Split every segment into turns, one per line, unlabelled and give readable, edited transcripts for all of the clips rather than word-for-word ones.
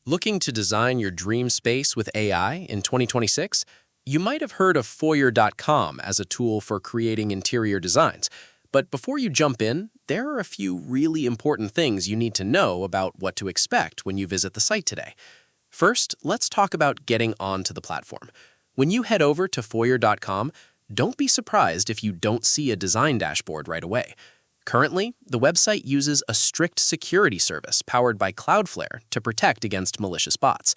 Looking to design your dream space with AI in 2026? You might have heard of Foyr.com as a tool for creating interior designs. But before you jump in, there are a few really important things you need to know about what to expect when you visit the site today. First, let's talk about getting onto the platform. When you head over to Foyr.com, don't be surprised if you don't see a design dashboard right away. Currently, the website uses a strict security service powered by Cloudflare to protect against malicious bots.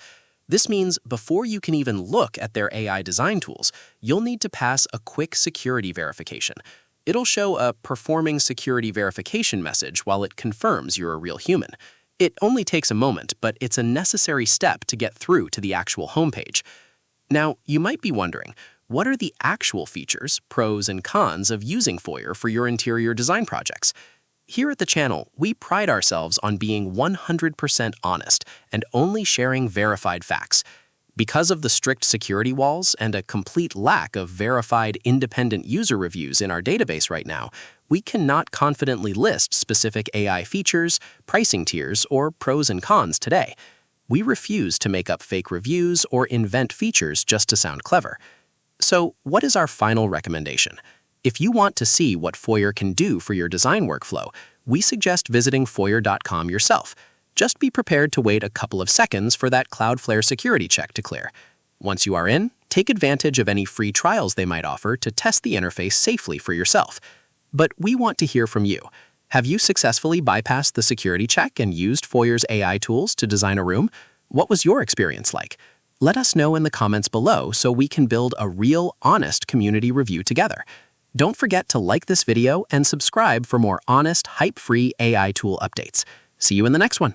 This means before you can even look at their AI design tools, you'll need to pass a quick security verification. It'll show a performing security verification message while it confirms you're a real human. It only takes a moment, but it's a necessary step to get through to the actual homepage. Now, you might be wondering, what are the actual features, pros and cons of using Foyr for your interior design projects? Here at the channel, we pride ourselves on being 100% honest and only sharing verified facts. Because of the strict security walls and a complete lack of verified independent user reviews in our database right now, we cannot confidently list specific AI features, pricing tiers, or pros and cons today. We refuse to make up fake reviews or invent features just to sound clever. So, what is our final recommendation? If you want to see what Foyr can do for your design workflow, we suggest visiting Foyr.com yourself. Just be prepared to wait a couple of seconds for that Cloudflare security check to clear. Once you are in, take advantage of any free trials they might offer to test the interface safely for yourself. But we want to hear from you. Have you successfully bypassed the security check and used Foyr's AI tools to design a room? What was your experience like? Let us know in the comments below so we can build a real, honest community review together. Don't forget to like this video and subscribe for more honest, hype-free AI tool updates. See you in the next one.